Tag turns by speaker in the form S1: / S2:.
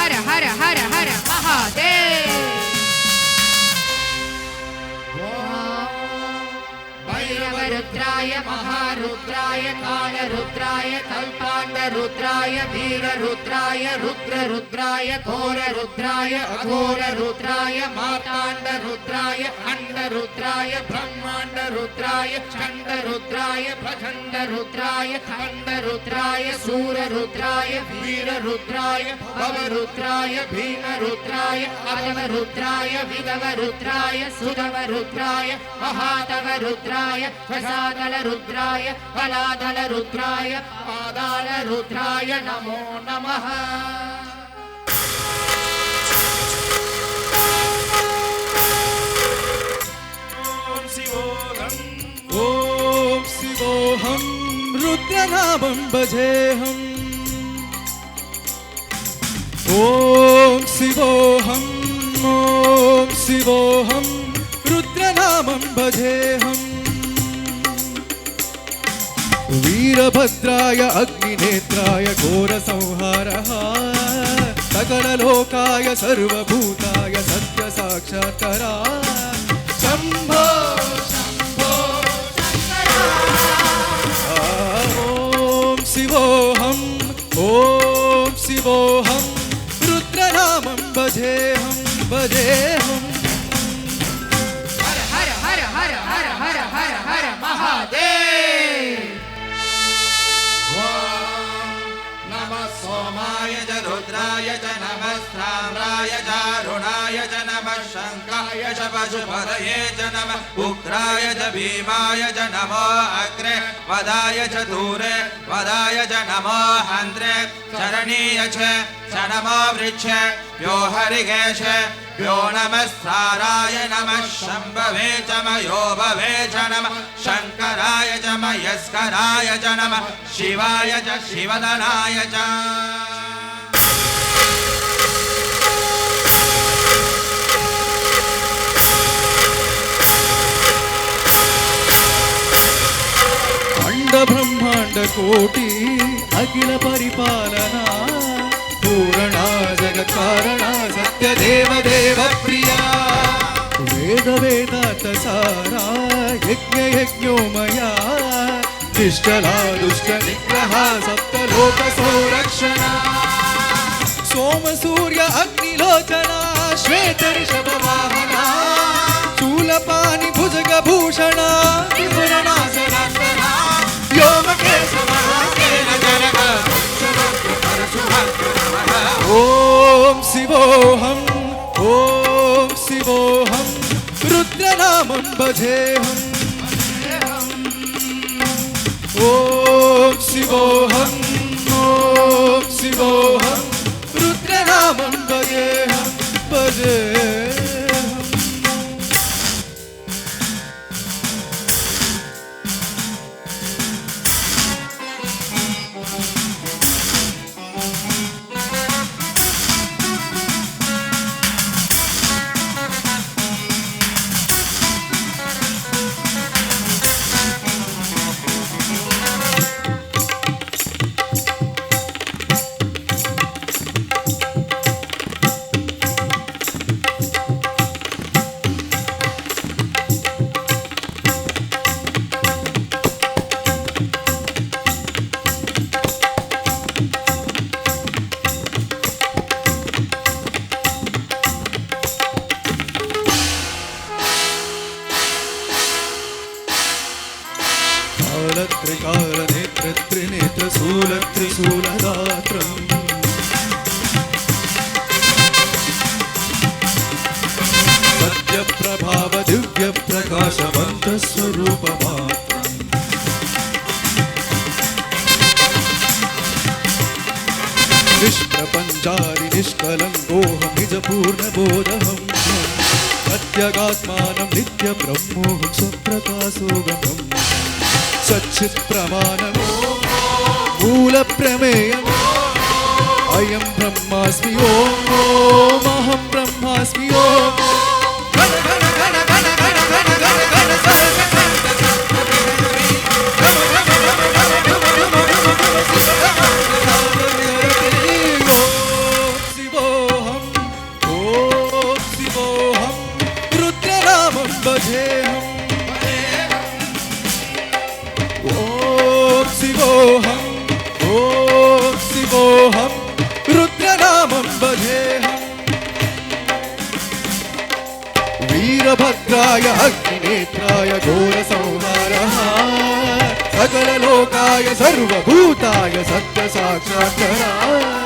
S1: हर हर हर हर महादेव। भैरवरुद्राय महारुद्राय कालरुद्राय कल्पाण्डरुद्राय वीररुद्राय रुद्ररुद्राय घोररुद्राय अघोररुद्राय मार्ताण्डरुद्राय अण्डरुद्राय ब्रह्माण्डरुद्राय चण्डरुद्राय प्रचण्डरुद्राय खण्डरुद्राय सूररुद्राय वीररुद्राय भवरुद्राय भीमरुद्राय अदवरुद्राय विदवरुद्राय सुदवरुद्राय महादवरुद्राय प्रसादलरुद्राय फलादलरुद्राय पादालरुद्राय नमो नमः।
S2: ओम शिवोऽहं रुद्रनामं भजेऽहम्। ओम शिवोऽहं रुद्रनामं भजेऽहम्। वीरभद्राय अग्निनेत्राय घोरसंहारः सकललोकाय सर्वभूताय सत्यसाक्षात्कारा शम्भो शम्भो ओम शिवोऽहं रुद्रनामं भजेऽहम् भजेऽहम्।
S1: हर हर हर हर हर हर हर हर महादेव।
S3: नमः सोमाय च रुद्राय च नमः साम्राय च अरुणाय च नमः शङ्काय च पशुपतये च नमः उग्राय च भीमाय च नमो अग्रे वदाय च दूरे वदाय च नमो हन्त्रे चरणीय च नमो वृक्ष यो हरिकेश यो नमः साराय नमः शम्भवे च मयोभवे च नमः शङ्कराय च मयस्कराय च नमः शिवाय च शिवदनाय च।
S2: अंड ब्रह्मांड कोटि अखिल परिपालना पूर्णा जगत्कारणा सत्यदेव देव प्रिया वेद वेदांत सारा यज्ञ यज्ञोमया निष्कला दुष्ट निग्रहा सप्तलोक संरक्षणा सोम सूर्य अग्निलोचना श्वेत ऋषभ वाहना शूलपाणि भुजग भूषणा त्रिपुरनाशनासना व्योमकेशमहासेन जनक ओम शिवोऽहं रुद्रनामं भजेऽहम्। ओम शिवोऽहं रुद्रनामं भजेऽहम् भजेऽहम्। त्रिशूलदात्रम् सत्यप्रभाव दिव्य प्रकाशवन्त स्वरूपमात्रम् निष्प्रपञ्चारि निष्कलङ्कोऽहं निजपूर्णबोधहम् सत्यगात्मानं नित्यब्रह्मोऽहं स्वप्रकाशोऽगमम् सच्चित्प्रमाणम् मूलप्रमेयम् अयं ब्रह्मास्मि ओम अहं ब्रह्मास्मि ओम घन घन घन घन घन घन घन घन शिवोऽहं वीरभद्राय अग्निनेत्राय घोरसंहारः सकललोकाय सर्वभूताय सत्यसाक्षात्करः